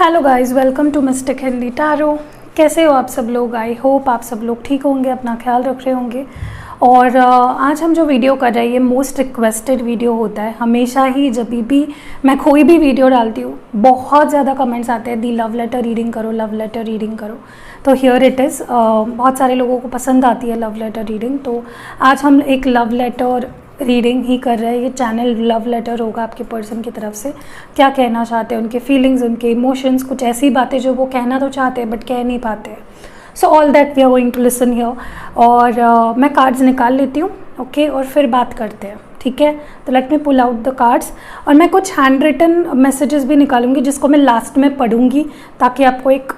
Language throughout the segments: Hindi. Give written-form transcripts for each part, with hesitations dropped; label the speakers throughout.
Speaker 1: Hello guys, welcome to mystic Hindi tarot. कैसे हो आप सब लोग? आई होप आप सब लोग ठीक होंगे, अपना ख्याल रख रहे होंगे। और आज हम जो वीडियो कर रहे हैं ये मोस्ट रिक्वेस्टेड वीडियो होता है। हमेशा ही जब भी मैं कोई भी वीडियो डालती हूँ बहुत ज़्यादा कमेंट्स आते हैं, दी लव लेटर रीडिंग करो, लव लेटर रीडिंग करो। तो हियर इट इज़, बहुत सारे लोगों को पसंद आती है लव लेटर रीडिंग। तो आज हम एक लव लेटर रीडिंग ही कर रहे हैं। ये चैनल लव लेटर होगा आपके पर्सन की तरफ से, क्या कहना चाहते हैं, उनके फीलिंग्स, उनके इमोशंस, कुछ ऐसी बातें जो वो कहना तो चाहते हैं बट कह नहीं पाते हैं। So all that we are going to listen here. और मैं कार्ड्स निकाल लेती हूँ, ओके, और फिर बात करते हैं, ठीक है। तो let me pull out the cards. और मैं कुछ हैंड रिटन मैसेजेस भी निकालूंगी जिसको मैं लास्ट में पढ़ूंगी, ताकि आपको एक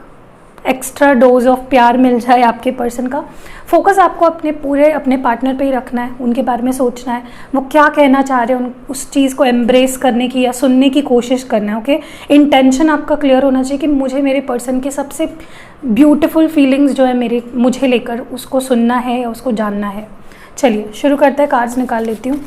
Speaker 1: एक्स्ट्रा डोज ऑफ प्यार मिल जाए आपके पर्सन का। फोकस आपको अपने पार्टनर पे ही रखना है, उनके बारे में सोचना है, वो क्या कहना चाह रहे हैं, उस चीज़ को एम्ब्रेस करने की या सुनने की कोशिश करना है, ओके। इंटेंशन आपका क्लियर होना चाहिए कि मुझे मेरे पर्सन के सबसे ब्यूटीफुल फीलिंग्स जो है मुझे लेकर उसको सुनना है या उसको जानना है। चलिए शुरू करते हैं। कार्ड्स निकाल लेती हूँ।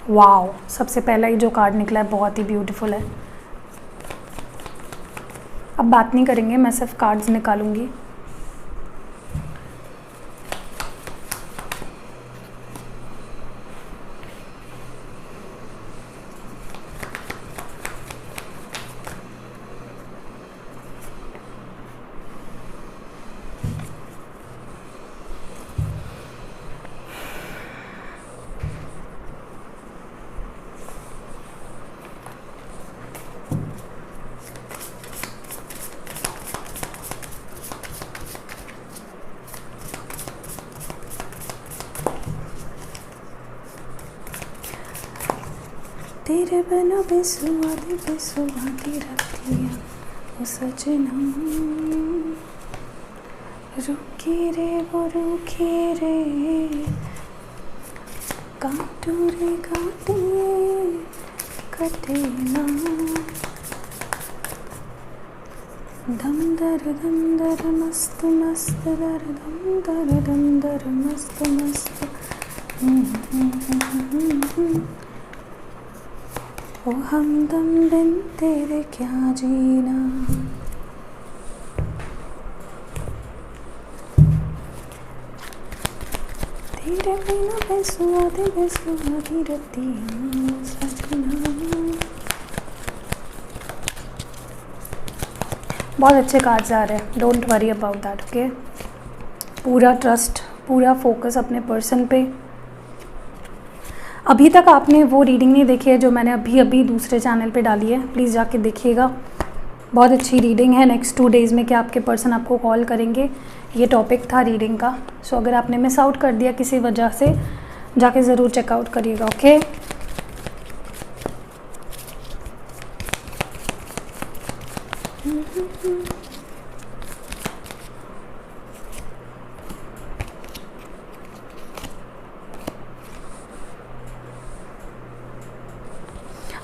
Speaker 1: वाओ, सबसे पहला ही जो कार्ड निकला है बहुत ही ब्यूटीफुल है। अब बात नहीं करेंगे, मैं सिर्फ कार्ड्स निकालूंगी। तेरे बिना बेसुवादी रतियाँ वो सजना, रुकी रे वो रुकी रे, काटू रे काटिए कटे ना, दम दर मस्त मस्त दर दम दर मस्त मस्त। ओ हमदम बिन तेरे क्या जीना। तेरे बिना बेसुवादी रतियाँ सजना। बहुत अच्छे कार्ड्स आ रहे हैं, don't worry about that, okay. पूरा ट्रस्ट, पूरा फोकस अपने पर्सन पे। अभी तक आपने वो रीडिंग नहीं देखी है जो मैंने अभी दूसरे चैनल पे डाली है, प्लीज़ जाके देखिएगा। बहुत अच्छी रीडिंग है। नेक्स्ट 2 डेज़ में क्या आपके पर्सन आपको कॉल करेंगे, ये टॉपिक था रीडिंग का। सो अगर आपने मिस आउट कर दिया किसी वजह से, जाके ज़रूर चेकआउट करिएगा, ओके।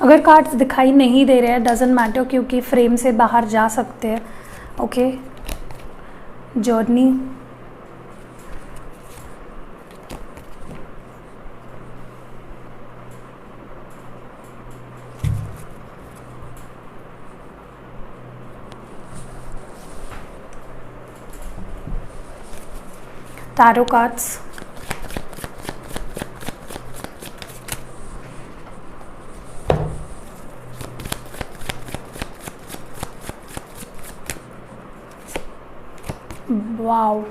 Speaker 1: अगर कार्ड्स दिखाई नहीं दे रहे हैं डजेंट मैटर, क्योंकि फ्रेम से बाहर जा सकते हैं, okay. Journey, tarot cards, wow,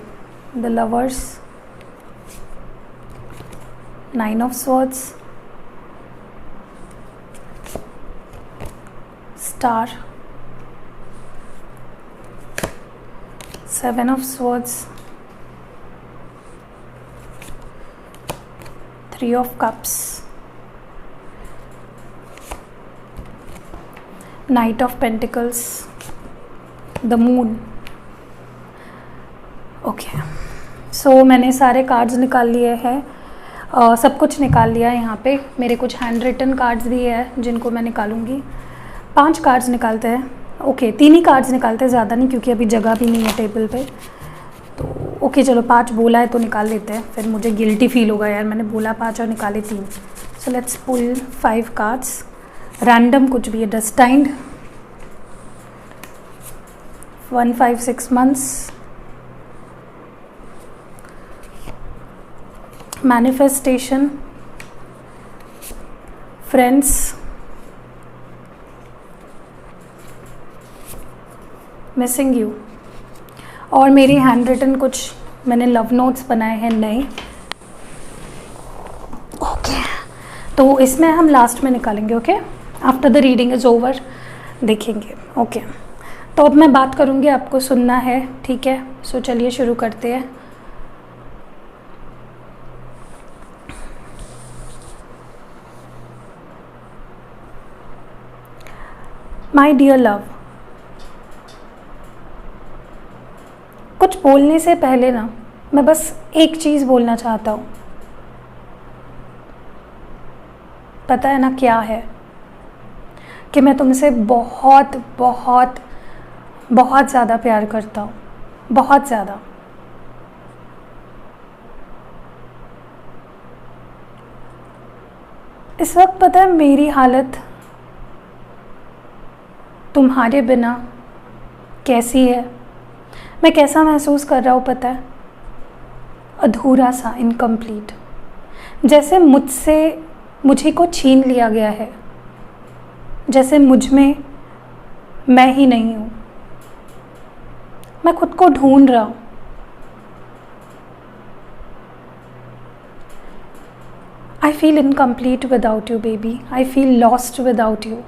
Speaker 1: the lovers, 9 of swords, star, 7 of swords, 3 of cups, Knight of Pentacles, the Moon। Okay, so मैंने सारे कार्ड्स निकाल लिए हैं। सब कुछ निकाल लिया है। यहाँ पे मेरे कुछ हैंड रिटन कार्ड्स भी है जिनको मैं निकालूंगी। 5 कार्ड्स निकालते हैं। ओके 3 ही कार्ड्स निकालते हैं, ज़्यादा नहीं, क्योंकि अभी जगह भी नहीं है टेबल पे। तो ओके चलो 5 बोला है तो निकाल लेते हैं, फिर मुझे गिल्टी फील होगा यार मैंने बोला 5 और निकाले 3। So let's pull 5 cards, random कुछ भी है। Destined, 1 5 6 months, manifestation, friends, missing you. और मेरी हैंड रिटन कुछ मैंने लव नोट्स बनाए हैं नए। ओके तो इसमें हम लास्ट में निकालेंगे। Okay after the reading is over देखेंगे। ओके तो अब मैं बात करूँगी, आपको सुनना है, ठीक है? सो चलिए शुरू करते हैं। माई डियर लव, कुछ बोलने से पहले ना मैं बस एक चीज़ बोलना चाहता हूँ। पता है ना क्या है? कि मैं तुमसे बहुत बहुत बहुत ज़्यादा प्यार करता हूँ, बहुत ज़्यादा। इस वक्त पता है मेरी हालत तुम्हारे बिना कैसी है, मैं कैसा महसूस कर रहा हूँ पता है? अधूरा सा, इनकम्प्लीट, जैसे मुझे को छीन लिया गया है, जैसे मुझ में मैं ही नहीं हूँ। मैं खुद को ढूंढ रहा हूँ। I feel incomplete without you baby, I feel lost without you.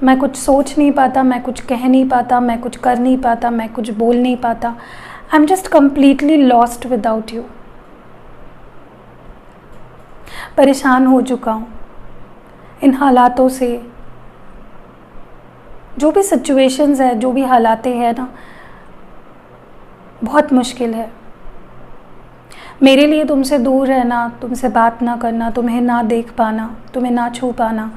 Speaker 1: मैं कुछ सोच नहीं पाता, मैं कुछ कह नहीं पाता, मैं कुछ कर नहीं पाता, मैं कुछ बोल नहीं पाता। I am just completely lost without you. परेशान हो चुका हूँ इन हालातों से। जो भी सिचुएशंस है, जो भी हालातें हैं ना, बहुत मुश्किल है मेरे लिए। तुमसे दूर रहना, तुमसे बात ना करना, तुम्हें ना देख पाना, तुम्हें ना छू पाना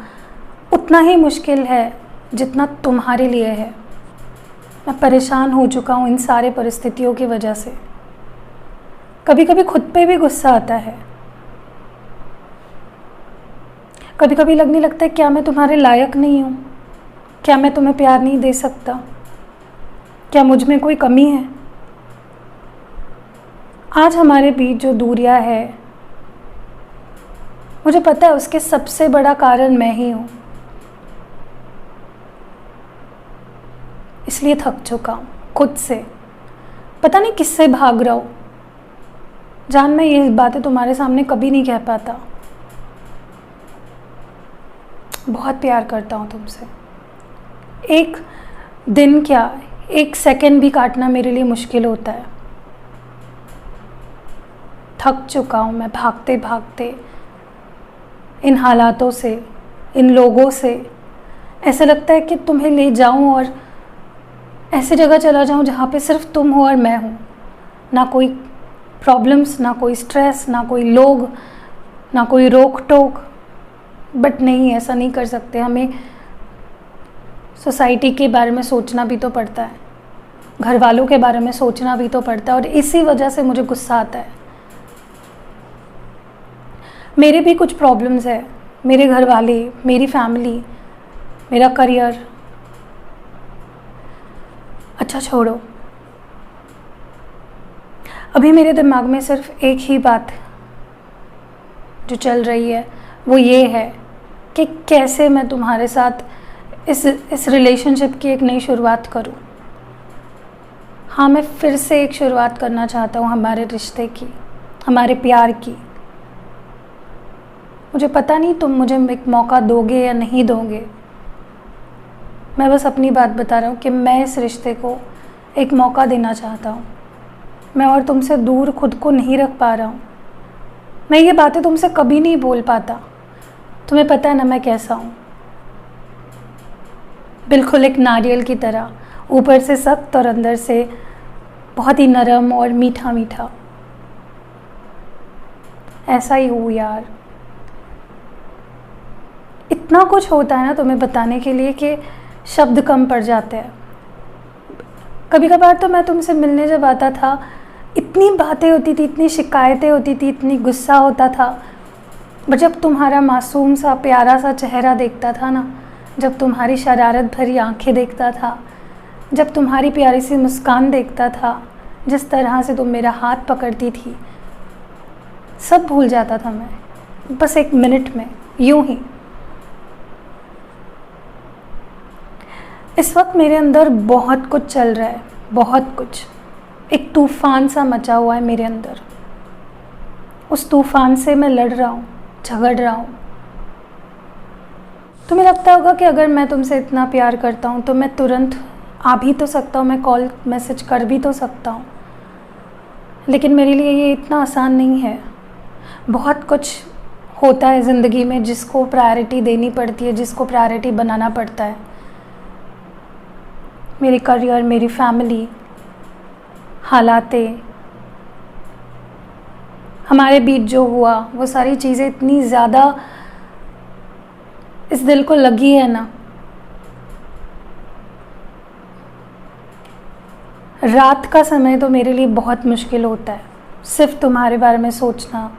Speaker 1: उतना ही मुश्किल है जितना तुम्हारे लिए है। मैं परेशान हो चुका हूँ इन सारे परिस्थितियों की वजह से। कभी कभी खुद पे भी गुस्सा आता है। कभी कभी लगने लगता है क्या मैं तुम्हारे लायक नहीं हूँ? क्या मैं तुम्हें प्यार नहीं दे सकता? क्या मुझ में कोई कमी है? आज हमारे बीच जो दूरियां है, मुझे पता है उसके सबसे बड़ा कारण मैं ही हूँ। इसलिए थक चुका हूँ खुद से। पता नहीं किससे भाग रहा हूँ। जान मैं ये बातें तुम्हारे सामने कभी नहीं कह पाता। बहुत प्यार करता हूँ तुमसे। एक दिन क्या, एक सेकंड भी काटना मेरे लिए मुश्किल होता है। थक चुका हूँ मैं भागते भागते इन हालातों से, इन लोगों से। ऐसा लगता है कि तुम्हें ले जाऊँ और ऐसी जगह चला जाऊँ जहाँ पे सिर्फ तुम हो और मैं हूँ। ना कोई प्रॉब्लम्स, ना कोई स्ट्रेस, ना कोई लोग, ना कोई रोक टोक। बट नहीं, ऐसा नहीं कर सकते। हमें सोसाइटी के बारे में सोचना भी तो पड़ता है, घर वालों के बारे में सोचना भी तो पड़ता है। और इसी वजह से मुझे गुस्सा आता है। मेरे भी कुछ प्रॉब्लम्स है, मेरे घर वाले, मेरी फैमिली, मेरा करियर। अच्छा छोड़ो, अभी मेरे दिमाग में सिर्फ एक ही बात जो चल रही है, वो ये है कि कैसे मैं तुम्हारे साथ इस रिलेशनशिप की एक नई शुरुआत करूं। हाँ, मैं फिर से एक शुरुआत करना चाहता हूँ हमारे रिश्ते की, हमारे प्यार की। मुझे पता नहीं तुम मुझे एक मौका दोगे या नहीं दोगे। मैं बस अपनी बात बता रहा हूँ कि मैं इस रिश्ते को एक मौका देना चाहता हूँ। मैं और तुमसे दूर खुद को नहीं रख पा रहा हूँ। मैं ये बातें तुमसे कभी नहीं बोल पाता। तुम्हें पता है ना मैं कैसा हूँ, बिल्कुल एक नारियल की तरह, ऊपर से सख्त और अंदर से बहुत ही नरम और मीठा मीठा। ऐसा ही हूँ यार। इतना कुछ होता है ना तुम्हें बताने के लिए कि शब्द कम पड़ जाते हैं। कभी कभार तो मैं तुमसे मिलने जब आता था, इतनी बातें होती थी, इतनी शिकायतें होती थी, इतनी गुस्सा होता था, बट जब तुम्हारा मासूम सा प्यारा सा चेहरा देखता था ना, जब तुम्हारी शरारत भरी आंखें देखता था, जब तुम्हारी प्यारी सी मुस्कान देखता था, जिस तरह से तुम मेरा हाथ पकड़ती थी, सब भूल जाता था मैं, बस एक मिनट में, यूं ही। इस वक्त मेरे अंदर बहुत कुछ चल रहा है, बहुत कुछ, एक तूफ़ान सा मचा हुआ है मेरे अंदर। उस तूफ़ान से मैं लड़ रहा हूँ, झगड़ रहा हूँ। तुम्हें लगता होगा कि अगर मैं तुमसे इतना प्यार करता हूँ तो मैं तुरंत आ भी तो सकता हूँ, मैं कॉल मैसेज कर भी तो सकता हूँ, लेकिन मेरे लिए ये इतना आसान नहीं है। बहुत कुछ होता है ज़िंदगी में जिसको प्रायोरिटी देनी पड़ती है, जिसको प्रायोरिटी बनाना पड़ता है। मेरी करियर, मेरी फैमिली, हालातें, हमारे बीच जो हुआ, वो सारी चीज़ें इतनी ज़्यादा इस दिल को लगी है ना। रात का समय तो मेरे लिए बहुत मुश्किल होता है, सिर्फ तुम्हारे बारे में सोचना,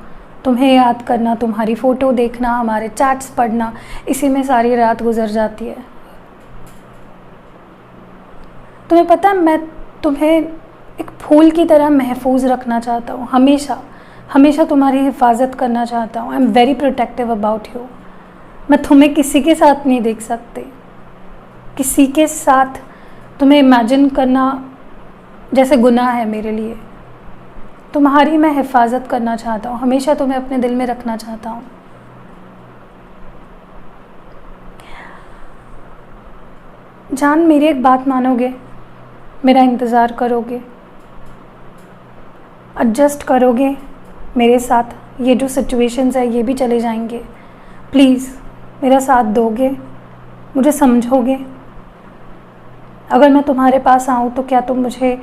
Speaker 1: तुम्हें याद करना, तुम्हारी फ़ोटो देखना, हमारे चैट्स पढ़ना, इसी में सारी रात गुजर जाती है। तुम्हें पता है, मैं तुम्हें एक फूल की तरह महफूज रखना चाहता हूँ, हमेशा हमेशा तुम्हारी हिफाजत करना चाहता हूँ। I am very protective about you. मैं तुम्हें किसी के साथ नहीं देख सकती, किसी के साथ तुम्हें इमेजिन करना जैसे गुनाह है मेरे लिए। तुम्हारी मैं हिफाजत करना चाहता हूँ, हमेशा तुम्हें अपने दिल में रखना चाहता हूँ। जान, मेरी एक बात मानोगे? मेरा इंतज़ार करोगे? एडजस्ट करोगे मेरे साथ? ये जो सिचुएशंस है ये भी चले जाएंगे। प्लीज़ मेरा साथ दोगे, मुझे समझोगे? अगर मैं तुम्हारे पास आऊँ तो क्या तुम मुझे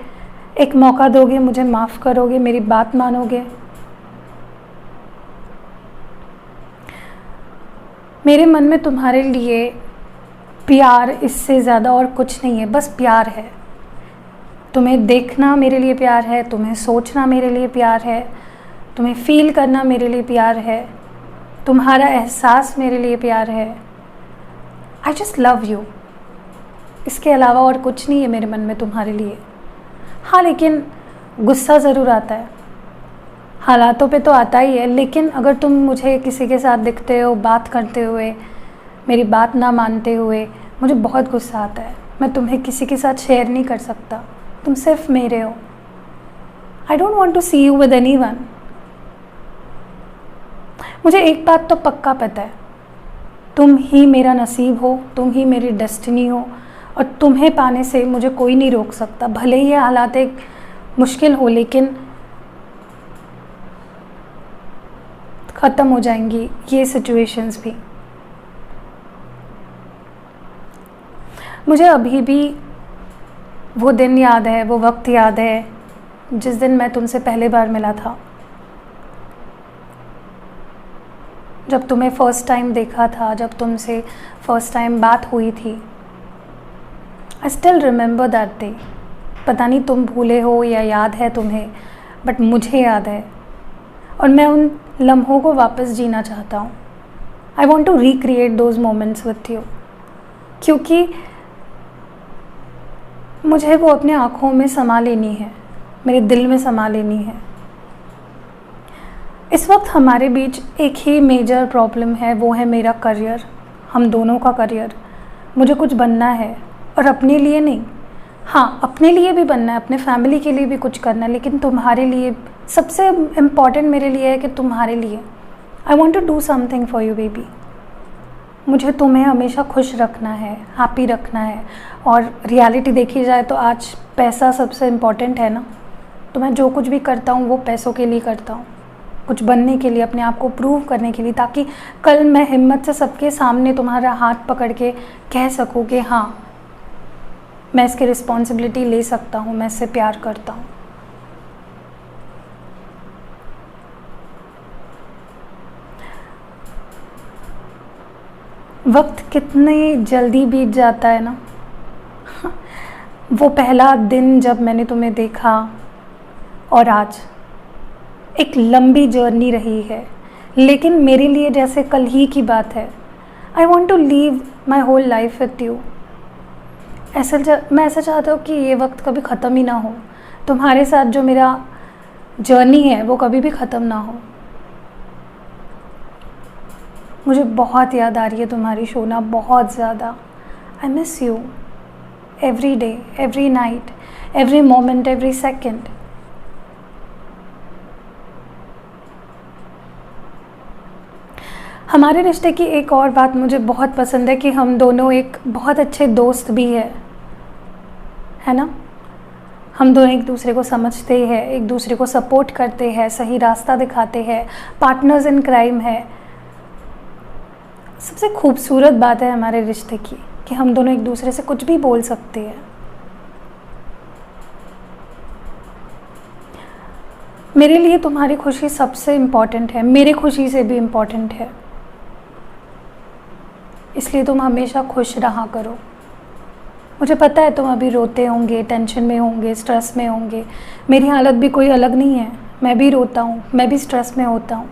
Speaker 1: एक मौका दोगे, मुझे माफ़ करोगे, मेरी बात मानोगे? मेरे मन में तुम्हारे लिए प्यार इससे ज़्यादा और कुछ नहीं है, बस प्यार है। तुम्हें देखना मेरे लिए प्यार है, तुम्हें सोचना मेरे लिए प्यार है, तुम्हें फ़ील करना मेरे लिए प्यार है, तुम्हारा एहसास मेरे लिए प्यार है। I just love you. इसके अलावा और कुछ नहीं है मेरे मन में तुम्हारे लिए। हाँ, लेकिन गुस्सा ज़रूर आता है, हालातों पे तो आता ही है, लेकिन अगर तुम मुझे किसी के साथ दिखते हो बात करते हुए, मेरी बात ना मानते हुए, मुझे बहुत गुस्सा आता है। मैं तुम्हें किसी के साथ शेयर नहीं कर सकता, तुम सिर्फ मेरे हो। I don't want to see you with anyone. मुझे एक बात तो पक्का पता है, तुम ही मेरा नसीब हो, तुम ही मेरी डेस्टिनी हो, और तुम्हें पाने से मुझे कोई नहीं रोक सकता। भले ही हालात एक मुश्किल हो, लेकिन ख़त्म हो जाएंगी ये सिचुएशंस भी। मुझे अभी भी वो दिन याद है, वो वक्त याद है जिस दिन मैं तुमसे पहली बार मिला था, जब तुम्हें फ़र्स्ट टाइम देखा था, जब तुमसे फ़र्स्ट टाइम बात हुई थी। I still remember that day. पता नहीं तुम भूले हो या याद है तुम्हें, बट मुझे याद है, और मैं उन लम्हों को वापस जीना चाहता हूँ। I want to recreate those moments with you, क्योंकि मुझे वो अपने आँखों में समा लेनी है, मेरे दिल में समा लेनी है। इस वक्त हमारे बीच एक ही मेजर प्रॉब्लम है, वो है मेरा करियर, हम दोनों का करियर। मुझे कुछ बनना है, और अपने लिए नहीं। हाँ, अपने लिए भी बनना है, अपने फैमिली के लिए भी कुछ करना है, लेकिन तुम्हारे लिए सबसे इम्पॉर्टेंट मेरे लिए है कि तुम्हारे लिए I want to do something for you baby. मुझे तुम्हें हमेशा खुश रखना है, हैप्पी रखना है। और रियलिटी देखी जाए तो आज पैसा सबसे इम्पॉर्टेंट है ना, तो मैं जो कुछ भी करता हूँ वो पैसों के लिए करता हूँ, कुछ बनने के लिए, अपने आप को प्रूव करने के लिए, ताकि कल मैं हिम्मत से सबके सामने तुम्हारा हाथ पकड़ के कह सकूँ कि हाँ, मैं इसकी रिस्पॉन्सिबिलिटी ले सकता हूँ, मैं इससे प्यार करता हूँ। वक्त कितने जल्दी बीत जाता है ना। वो पहला दिन जब मैंने तुम्हें देखा और आज, एक लंबी जर्नी रही है, लेकिन मेरे लिए जैसे कल ही की बात है। I want to live my whole life with you. मैं ऐसा चाहता हूँ कि ये वक्त कभी ख़त्म ही ना हो। तुम्हारे साथ जो मेरा जर्नी है वो कभी भी ख़त्म ना हो। मुझे बहुत याद आ रही है तुम्हारी शोना, बहुत ज़्यादा। I miss you every day, every night, every moment, every second. हमारे रिश्ते की एक और बात मुझे बहुत पसंद है कि हम दोनों एक बहुत अच्छे दोस्त भी है ना। हम दोनों एक दूसरे को समझते हैं, एक दूसरे को सपोर्ट करते हैं, सही रास्ता दिखाते हैं, पार्टनर्स इन क्राइम है। सबसे खूबसूरत बात है हमारे रिश्ते की कि हम दोनों एक दूसरे से कुछ भी बोल सकते हैं। मेरे लिए तुम्हारी खुशी सबसे इम्पॉर्टेंट है, मेरी खुशी से भी इम्पॉर्टेंट है। इसलिए तुम हमेशा खुश रहा करो। मुझे पता है तुम अभी रोते होंगे, टेंशन में होंगे, स्ट्रेस में होंगे। मेरी हालत भी कोई अलग नहीं है, मैं भी रोता हूँ, मैं भी स्ट्रेस में होता हूँ।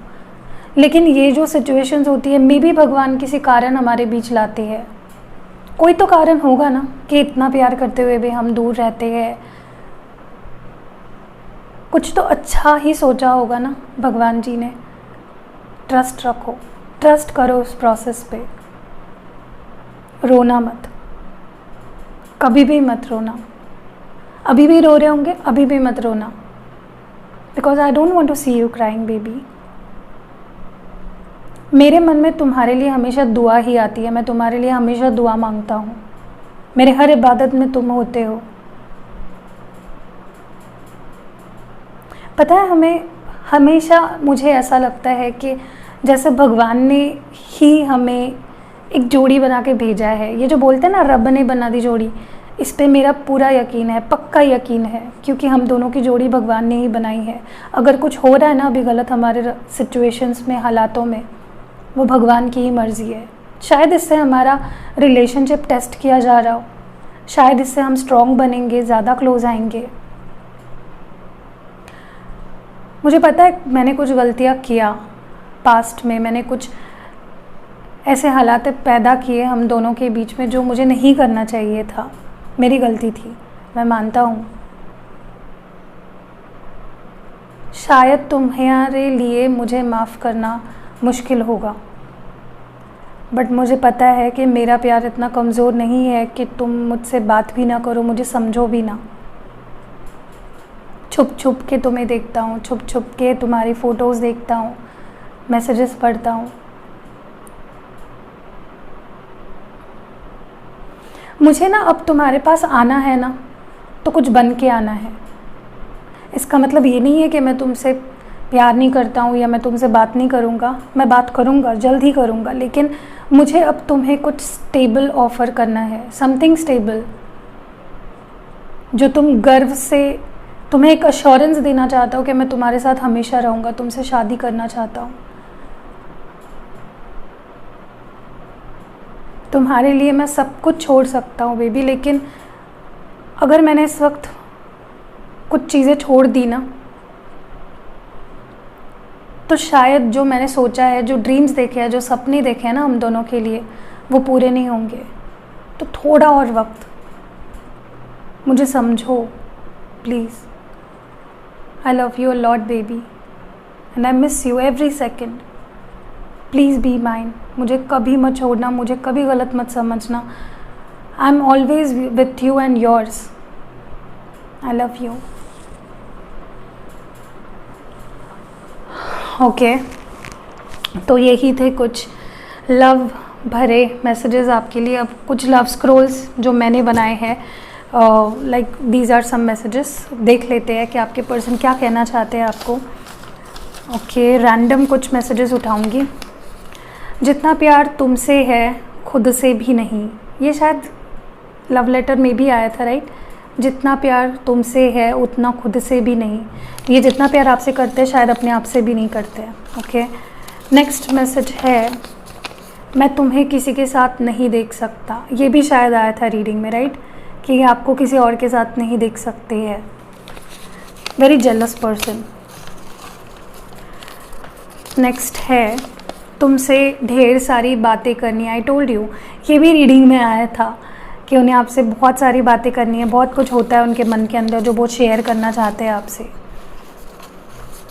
Speaker 1: लेकिन ये जो सिचुएशंस होती है, मे भी भगवान किसी कारण हमारे बीच लाते हैं। कोई तो कारण होगा ना कि इतना प्यार करते हुए भी हम दूर रहते हैं। कुछ तो अच्छा ही सोचा होगा ना भगवान जी ने। ट्रस्ट रखो, ट्रस्ट करो उस प्रोसेस पे। रोना मत, कभी भी मत रोना। अभी भी रो रहे होंगे, अभी भी मत रोना, because I don't want to see you crying baby. मेरे मन में तुम्हारे लिए हमेशा दुआ ही आती है। मैं तुम्हारे लिए हमेशा दुआ मांगता हूँ। मेरे हर इबादत में तुम होते हो। पता है, हमें हमेशा मुझे ऐसा लगता है कि जैसे भगवान ने ही हमें एक जोड़ी बना के भेजा है। ये जो बोलते हैं ना, रब ने बना दी जोड़ी, इस पे मेरा पूरा यकीन है, पक्का यकीन है, क्योंकि हम दोनों की जोड़ी भगवान ने ही बनाई है। अगर कुछ हो रहा है ना अभी गलत हमारे सिचुएशंस में, हालातों में, वो भगवान की ही मर्ज़ी है। शायद इससे हमारा रिलेशनशिप टेस्ट किया जा रहा हो, शायद इससे हम स्ट्रॉन्ग बनेंगे, ज़्यादा क्लोज आएंगे। मुझे पता है मैंने कुछ गलतियाँ किया पास्ट में, मैंने कुछ ऐसे हालात पैदा किए हम दोनों के बीच में जो मुझे नहीं करना चाहिए था। मेरी गलती थी, मैं मानता हूँ। शायद तुम्हारे लिए मुझे माफ़ करना मुश्किल होगा, बट मुझे पता है कि मेरा प्यार इतना कमज़ोर नहीं है कि तुम मुझसे बात भी ना करो, मुझे समझो भी ना। छुप छुप के तुम्हें देखता हूँ, छुप छुप के तुम्हारी फ़ोटोज़ देखता हूँ, मैसेजेस पढ़ता हूँ। मुझे ना अब तुम्हारे पास आना है ना, तो कुछ बन के आना है। इसका मतलब ये नहीं है कि मैं तुमसे प्यार नहीं करता हूँ या मैं तुमसे बात नहीं करूँगा। मैं बात करूँगा, जल्द ही करूँगा, लेकिन मुझे अब तुम्हें कुछ स्टेबल ऑफ़र करना है। समथिंग स्टेबल, जो तुम गर्व से, तुम्हें एक अश्योरेंस देना चाहता हूँ कि मैं तुम्हारे साथ हमेशा रहूँगा, तुमसे शादी करना चाहता हूँ। तुम्हारे लिए मैं सब कुछ छोड़ सकता हूँ बेबी, लेकिन अगर मैंने इस वक्त कुछ चीज़ें छोड़ दी ना, तो शायद जो मैंने सोचा है, जो ड्रीम्स देखे हैं, जो सपने देखे हैं ना हम दोनों के लिए, वो पूरे नहीं होंगे। तो थोड़ा और वक्त मुझे समझो please. I love you a lot baby and I miss you every second. Please be mine. मुझे कभी मत छोड़ना, मुझे कभी गलत मत समझना। I am always with you and yours. I love you. Okay, तो यही थे कुछ लव भरे मैसेजेस आपके लिए। अब कुछ लव स्क्रोल्स जो मैंने बनाए हैं, like these are some messages. देख लेते हैं कि आपके पर्सन क्या कहना चाहते हैं आपको। ओके, रैंडम कुछ मैसेजेस उठाऊंगी। जितना प्यार तुमसे है खुद से भी नहीं, ये शायद लव लेटर में भी आया था, राइट। जितना प्यार तुमसे है उतना खुद से भी नहीं। ये जितना प्यार आपसे करते हैं शायद अपने आप से भी नहीं करते हैं। ओके, नेक्स्ट मैसेज है, मैं तुम्हें किसी के साथ नहीं देख सकता, ये भी शायद आया था रीडिंग में, राइट, कि आपको किसी और के साथ नहीं देख सकते हैं। Very jealous person. नेक्स्ट है तुमसे ढेर सारी बातें करनी। आई टोल्ड यू, ये भी रीडिंग में आया था कि उन्हें आपसे बहुत सारी बातें करनी है, बहुत कुछ होता है उनके मन के अंदर जो वो शेयर करना चाहते हैं आपसे।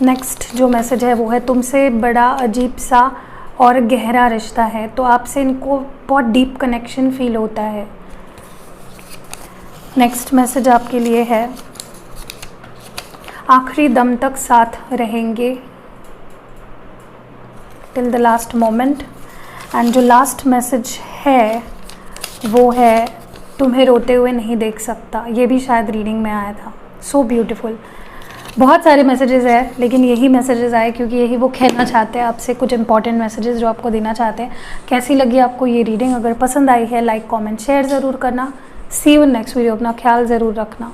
Speaker 1: नेक्स्ट जो मैसेज है वो है तुमसे बड़ा अजीब सा और गहरा रिश्ता है, तो आपसे इनको बहुत डीप कनेक्शन फील होता है। नेक्स्ट मैसेज आपके लिए है आखिरी दम तक साथ रहेंगे, till the last moment. And जो लास्ट मैसेज है वो है तुम्हें रोते हुए नहीं देख सकता, ये भी शायद रीडिंग में आया था। So beautiful. बहुत सारे मैसेजेस हैं लेकिन यही मैसेजेस आए क्योंकि यही वो कहना चाहते हैं आपसे, कुछ इंपॉर्टेंट मैसेजेस जो आपको देना चाहते हैं। कैसी लगी आपको ये रीडिंग? अगर पसंद आई है लाइक कमेंट शेयर ज़रूर करना। सी यू इन नेक्स्ट वीडियो। अपना ख्याल ज़रूर रखना।